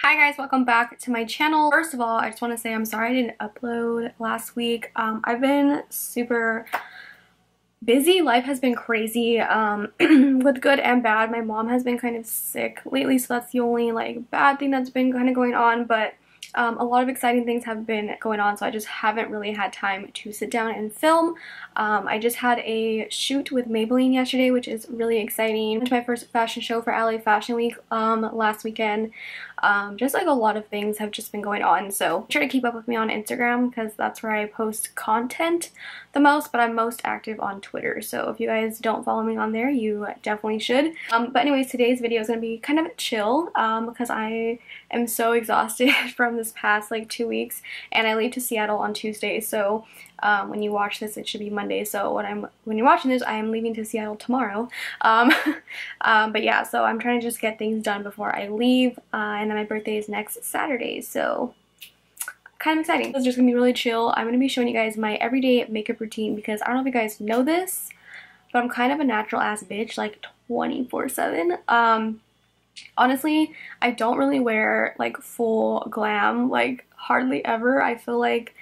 Hi guys, welcome back to my channel. First of all, I just want to say I'm sorry I didn't upload last week. I've been super busy. Life has been crazy with good and bad. My mom has been kind of sick lately, so that's the only like bad thing that's been kind of going on, but a lot of exciting things have been going on, so I just haven't really had time to sit down and film. I just had a shoot with Maybelline yesterday, which is really exciting. I went to my first fashion show for LA Fashion Week last weekend. Just like a lot of things have just been going on, so be sure to keep up with me on Instagram because that's where I post content the most, but I'm most active on Twitter, so if you guys don't follow me on there, you definitely should. But anyways, today's video is going to be kind of chill because I am so exhausted from this past like 2 weeks, and I leave to Seattle on Tuesday, so when you watch this it should be Monday, so when you're watching this I am leaving to Seattle tomorrow. But yeah, so I'm trying to just get things done before I leave, and then my birthday is next Saturday, so kind of exciting. It's just gonna be really chill. I'm gonna be showing you guys my everyday makeup routine because I don't know if you guys know this, but I'm kind of a natural ass bitch like 24/7. Honestly, I don't really wear like full glam, like hardly ever. I feel like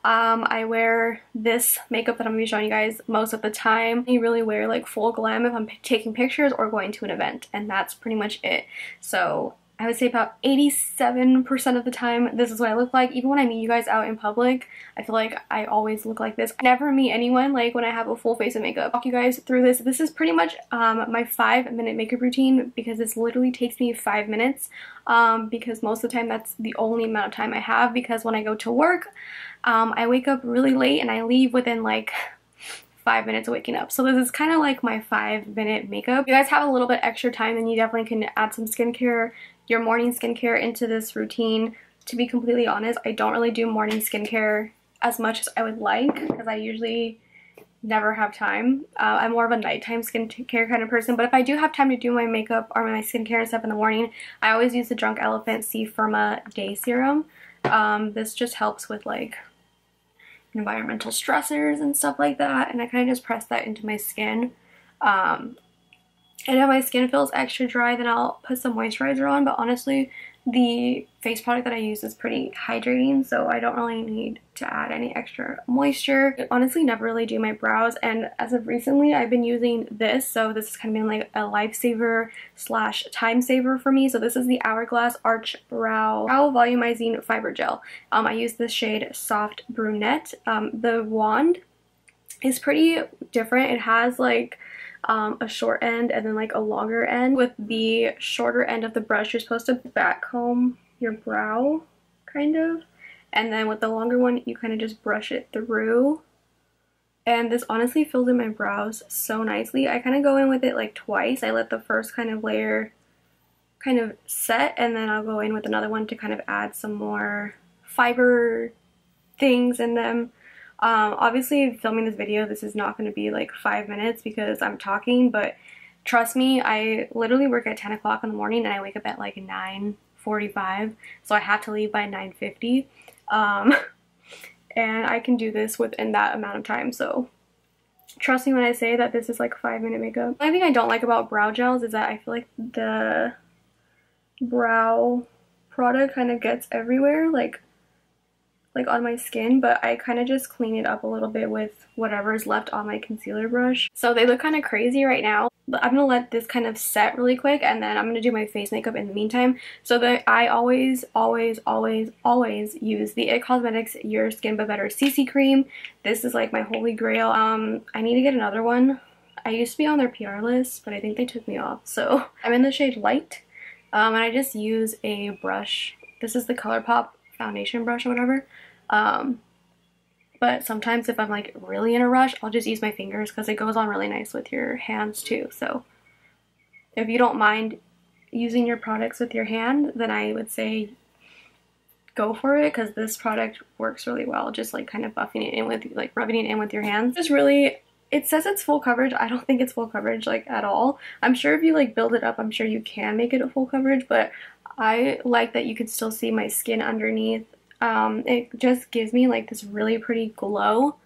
I wear this makeup that I'm going to be showing you guys most of the time. I really wear like full glam if I'm taking pictures or going to an event, and that's pretty much it. So I would say about 87% of the time this is what I look like. Even when I meet you guys out in public, I feel like I always look like this. I never meet anyone like when I have a full face of makeup. I'll walk you guys through this. This is pretty much my 5-minute makeup routine because this literally takes me 5 minutes because most of the time that's the only amount of time I have, because when I go to work, I wake up really late and I leave within like 5 minutes of waking up. So this is kind of like my 5-minute makeup. If you guys have a little bit extra time, then you definitely can add some skincare, your morning skincare, into this routine. To be completely honest, I don't really do morning skincare as much as I would like because I usually never have time. I'm more of a nighttime skincare kind of person, but if I do have time to do my makeup or my skincare and stuff in the morning, I always use the Drunk Elephant C Firma Day Serum. This just helps with like environmental stressors and stuff like that, and I kind of just press that into my skin. And if my skin feels extra dry, then I'll put some moisturizer on, but honestly the face product that I use is pretty hydrating, so I don't really need to add any extra moisture. I honestly never really do my brows, and as of recently I've been using this, so this has kind of been like a lifesaver slash time saver for me. So this is the Hourglass Arch Brow Volumizing Fiber Gel. I use this shade Soft Brunette. The wand is pretty different. It has like a short end and then like a longer end. With the shorter end of the brush, you're supposed to backcomb your brow kind of, and then with the longer one you kind of just brush it through, and this honestly fills in my brows so nicely. I kind of go in with it like twice. I let the first kind of layer kind of set, and then I'll go in with another one to kind of add some more fiber things in them. Obviously filming this video, this is not going to be like 5 minutes because I'm talking, but trust me, I literally work at 10 o'clock in the morning and I wake up at like 9:45, so I have to leave by 9:50, and I can do this within that amount of time, so trust me when I say that this is like 5-minute makeup. The only thing I don't like about brow gels is that I feel like the brow product kind of gets everywhere, like on my skin, but I kind of just clean it up a little bit with whatever is left on my concealer brush. So they look kind of crazy right now, but I'm gonna let this kind of set really quick, and then I'm gonna do my face makeup in the meantime. So that I always use the IT Cosmetics Your Skin But Better CC cream. This is like my holy grail. I need to get another one. I used to be on their PR list, but I think they took me off. So I'm in the shade Light, and I just use a brush. This is the Colourpop foundation brush or whatever. But sometimes if I'm like really in a rush, I'll just use my fingers because it goes on really nice with your hands too. So if you don't mind using your products with your hand, then I would say go for it, because this product works really well, just like kind of buffing it in with, like rubbing it in with your hands. Just really, it says it's full coverage. I don't think it's full coverage like at all. I'm sure if you like build it up, I'm sure you can make it a full coverage, but I like that you can still see my skin underneath. It just gives me like this really pretty glow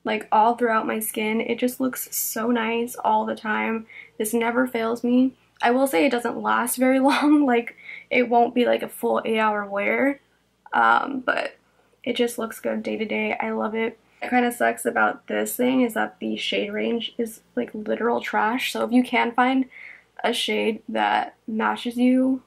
like all throughout my skin. It just looks so nice all the time. This never fails me. I will say it doesn't last very long. Like, it won't be like a full 8-hour wear, but it just looks good day to day. I love it. What kind of sucks about this thing is that the shade range is like literal trash. So if you can find a shade that matches you,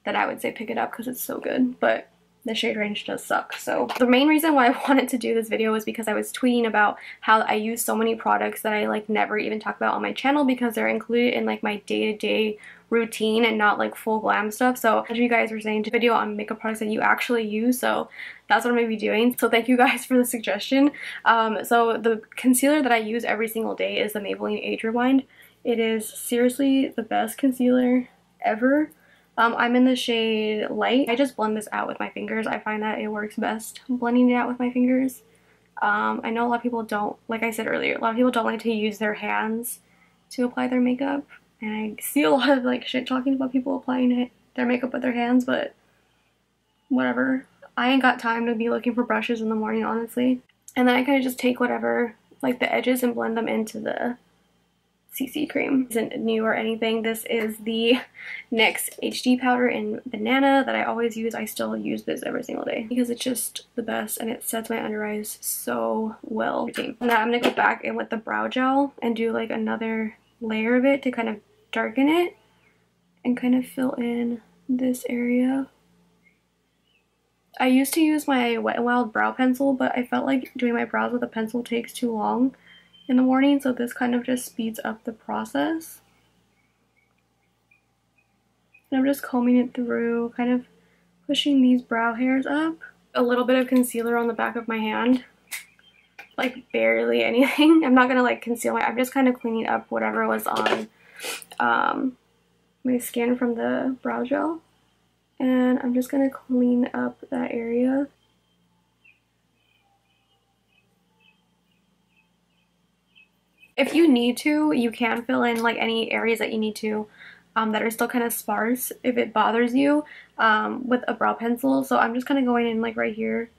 then I would say pick it up because it's so good. But the shade range does suck. So the main reason why I wanted to do this video was because I was tweeting about how I use so many products that I like never even talk about on my channel because they're included in like my day-to-day routine and not like full glam stuff. So as you guys were saying, to video on makeup products that you actually use, so that's what I'm gonna be doing. So thank you guys for the suggestion. So the concealer that I use every single day is the Maybelline Age Rewind. It is seriously the best concealer ever. I'm in the shade Light. I just blend this out with my fingers. I find that it works best blending it out with my fingers. I know a lot of people don't, like I said earlier, a lot of people don't like to use their hands to apply their makeup. And I see a lot of like shit talking about people applying their makeup with their hands, but whatever. I ain't got time to be looking for brushes in the morning, honestly. And then I kind of just take whatever, like the edges, and blend them into the CC cream. Isn't new or anything. This is the NYX HD powder in Banana that I always use. I still use this every single day because it's just the best and it sets my under eyes so well. And now I'm gonna go back in with the brow gel and do like another layer of it to kind of darken it and kind of fill in this area. I used to use my Wet n Wild brow pencil, but I felt like doing my brows with a pencil takes too long in the morning, so this kind of just speeds up the process. And I'm just combing it through, kind of pushing these brow hairs up. A little bit of concealer on the back of my hand, like barely anything. I'm not gonna like conceal I'm just kind of cleaning up whatever was on my skin from the brow gel. And I'm just gonna clean up that area. If you need to, you can fill in like any areas that you need to that are still kind of sparse if it bothers you with a brow pencil. So I'm just kind of going in like right here.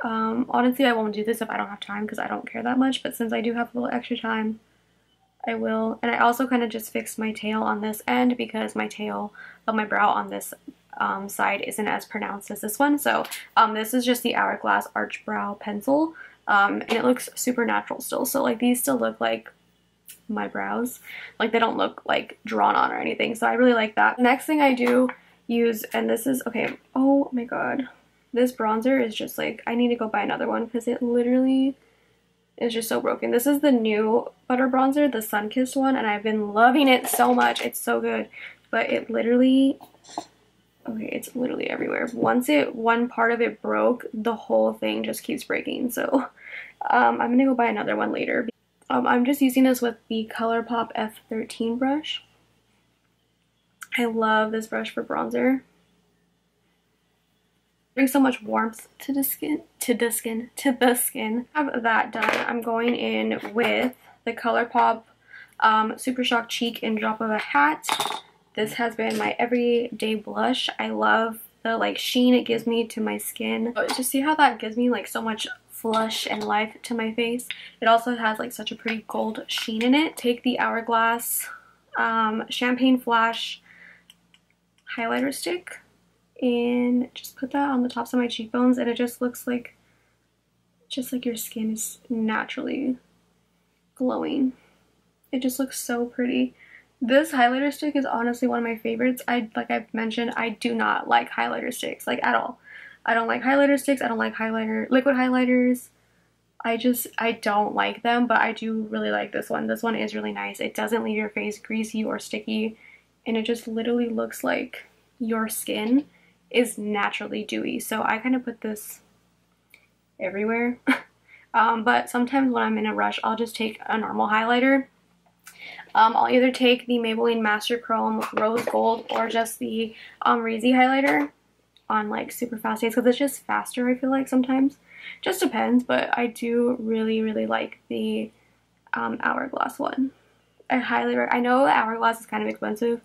Honestly, I won't do this if I don't have time because I don't care that much, but since I do have a little extra time, I will. And I also kind of just fixed my tail on this end because my tail of my brow on this side isn't as pronounced as this one. So this is just the Hourglass Arch Brow Pencil. And it looks super natural still. So like these still look like my brows. Like they don't look like drawn on or anything. So I really like that. Next thing I do use, and this is, okay, oh my god. This bronzer is just like, I need to go buy another one because it literally is just so broken. This is the new butter bronzer, the Sunkissed one, and I've been loving it so much. It's so good. But it literally, okay, it's literally everywhere. Once one part of it broke, the whole thing just keeps breaking. So I'm gonna go buy another one later. I'm just using this with the Colourpop F13 brush. I love this brush for bronzer. Brings so much warmth to the skin, Have that done. I'm going in with the Colourpop Super Shock Cheek in Drop of a Hat. This has been my everyday blush. I love the like sheen it gives me to my skin. But just see how that gives me like so much flush and life to my face. It also has like such a pretty gold sheen in it. Take the Hourglass Champagne Flash highlighter stick and just put that on the tops of my cheekbones, and it just looks like your skin is naturally glowing. It just looks so pretty. This highlighter stick is honestly one of my favorites. Like I've mentioned, I do not like highlighter sticks, like at all. I don't like highlighter sticks. I don't like liquid highlighters. I don't like them, but I do really like this one. This one is really nice. It doesn't leave your face greasy or sticky, and it just literally looks like your skin is naturally dewy. So I kind of put this everywhere. But sometimes when I'm in a rush, I'll just take a normal highlighter. I'll either take the Maybelline Master Chrome Rose Gold or just the Reezy highlighter on like super fast days because it's just faster, I feel like sometimes. Just depends, but I do really like the Hourglass one. I I know Hourglass is kind of expensive,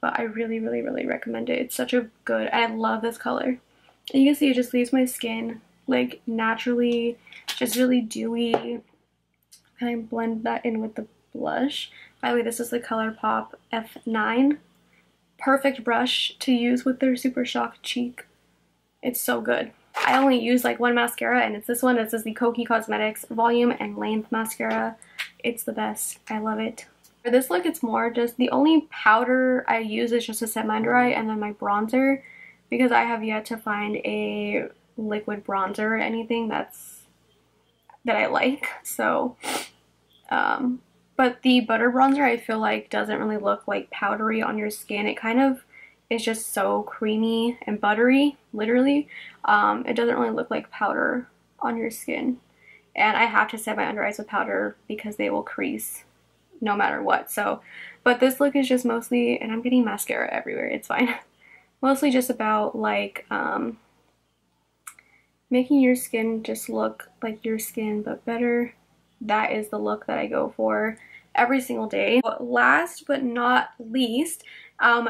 but I really recommend it. It's such a good, and I love this color. And you can see it just leaves my skin like naturally just really dewy. And I blend that in with the blush. By the way, this is the Colourpop F9. Perfect brush to use with their Super Shock Cheek. It's so good. I only use like one mascara, and it's this one. This is the Kokie Cosmetics Volume and Length Mascara. It's the best. I love it. For this look, it's more just the only powder I use is just to set my under eye and then my bronzer, because I have yet to find a liquid bronzer or anything that I like. So, but the butter bronzer I feel like doesn't really look like powdery on your skin. It kind of is just so creamy and buttery, literally. It doesn't really look like powder on your skin. And I have to set my under eyes with powder because they will crease no matter what. So, but this look is just mostly, and I'm getting mascara everywhere, it's fine. Mostly just about like making your skin just look like your skin but better. That is the look that I go for every single day. But last but not least,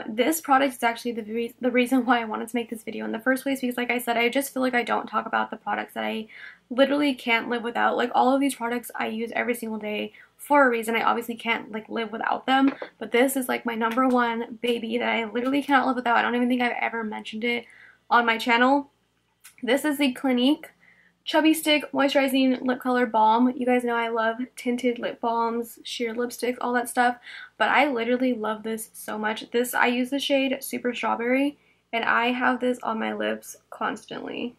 this product is actually the reason why I wanted to make this video in the first place, because like I said, I just feel like I don't talk about the products that I literally can't live without. Like all of these products I use every single day for a reason. I obviously can't like live without them, but this is like my #1 baby that I literally cannot live without. I don't even think I've ever mentioned it on my channel. This is the Clinique Chubby Stick Moisturizing Lip Color Balm. You guys know I love tinted lip balms, sheer lipsticks, all that stuff, but I literally love this so much. This, I use the shade Super Strawberry, and I have this on my lips constantly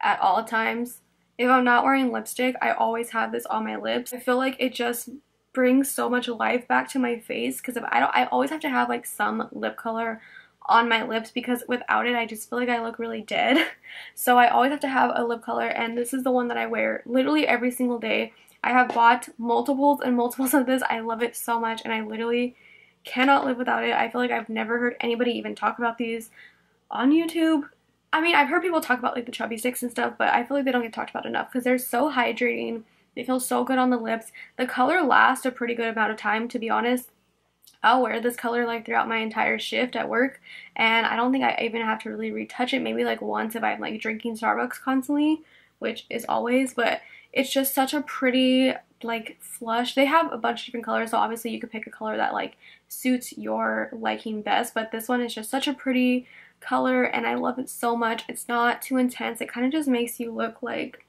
at all times. If I'm not wearing lipstick, I always have this on my lips. I feel like it just brings so much life back to my face, because if I always have to have like some lip color on my lips, because without it I just feel like I look really dead. So I always have to have a lip color, and this is the one that I wear literally every single day. I have bought multiples and multiples of this. I love it so much, and I literally cannot live without it. I feel like I've never heard anybody even talk about these on YouTube. I mean, I've heard people talk about like the chubby sticks and stuff, but I feel like they don't get talked about enough because they're so hydrating. They feel so good on the lips. The color lasts a pretty good amount of time, to be honest. I'll wear this color like throughout my entire shift at work, and I don't think I even have to really retouch it. Maybe like once if I'm like drinking Starbucks constantly, which is always, but it's just such a pretty like flush. They have a bunch of different colors, so obviously you could pick a color that like suits your liking best, but this one is just such a pretty color and I love it so much. It's not too intense. It kind of just makes you look like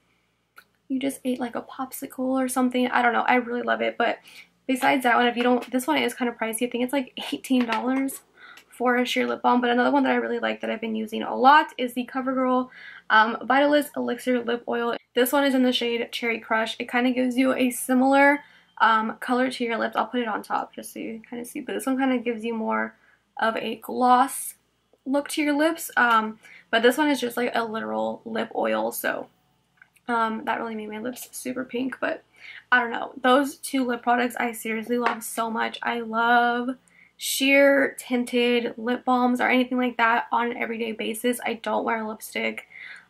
you just ate like a popsicle or something. I don't know. I really love it. But besides that one, if you don't, this one is kind of pricey. I think it's like $18 for a sheer lip balm. But another one that I really like that I've been using a lot is the Covergirl Vitalist Elixir Lip Oil. This one is in the shade Cherry Crush. It kind of gives you a similar color to your lips. I'll put it on top just so you kind of see. But this one kind of gives you more of a gloss look to your lips. But this one is just like a literal lip oil. So that really made my lips super pink. But I don't know. Those two lip products I seriously love so much. I love sheer tinted lip balms or anything like that on an everyday basis. I don't wear lipstick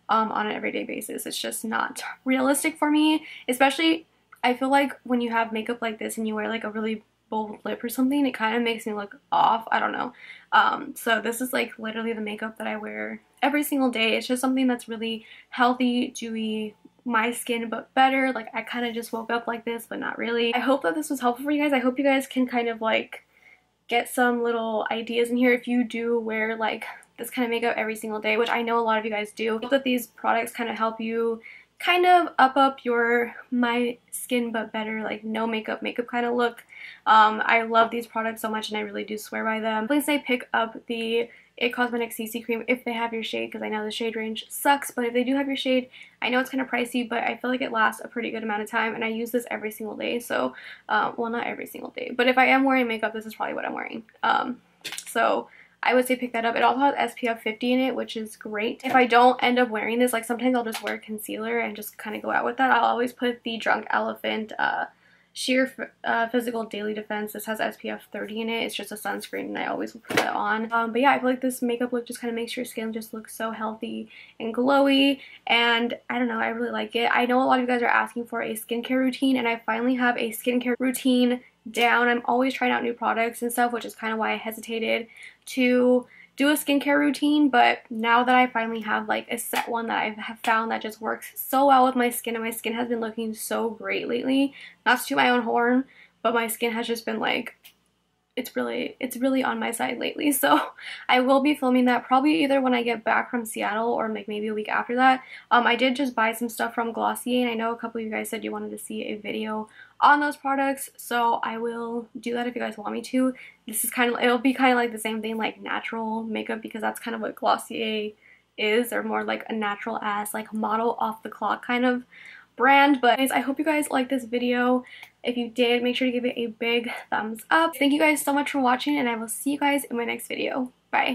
on an everyday basis. It's just not realistic for me. Especially, I feel like when you have makeup like this and you wear like a really bold lip or something, it kind of makes me look off. I don't know. So this is like literally the makeup that I wear every single day. It's just something that's really healthy, dewy, my skin but better. Like I kind of just woke up like this, but not really. I hope that this was helpful for you guys. I hope you guys can kind of like get some little ideas in here if you do wear like this kind of makeup every single day, which I know a lot of you guys do. I hope that these products kind of help you kind of up your my skin but better, like no makeup kind of look. I love these products so much and I really do swear by them. Please say pick up the It Cosmetics CC Cream if they have your shade, because I know the shade range sucks, but if they do have your shade, I know it's kind of pricey, but I feel like it lasts a pretty good amount of time, and I use this every single day. So, well, not every single day, but if I am wearing makeup, this is probably what I'm wearing. So I would say pick that up. It also has SPF 50 in it, which is great. If I don't end up wearing this, like sometimes I'll just wear concealer and just kind of go out with that. I'll always put the Drunk Elephant Sheer Physical Daily Defense. This has SPF 30 in it. It's just a sunscreen and I always will put that on. But yeah, I feel like this makeup look just kind of makes your skin just look so healthy and glowy, and I don't know, I really like it. I know a lot of you guys are asking for a skincare routine, and I finally have a skincare routine down. I'm always trying out new products and stuff, which is kind of why I hesitated to do a skincare routine, but now that I finally have like a set one that I have found that just works so well with my skin, and my skin has been looking so great lately. Not to toot my own horn, but my skin has just been like, it's really on my side lately. So I will be filming that probably either when I get back from Seattle or like maybe a week after that. I did just buy some stuff from Glossier, and I know a couple of you guys said you wanted to see a video on those products, so I will do that if you guys want me to. This is kind of, it'll be kind of like the same thing, like natural makeup, because that's kind of what Glossier is. They're more like a natural ass, like model off the clock kind of brand. But anyways, I hope you guys liked this video. If you did, make sure to give it a big thumbs up. Thank you guys so much for watching, and I will see you guys in my next video. Bye.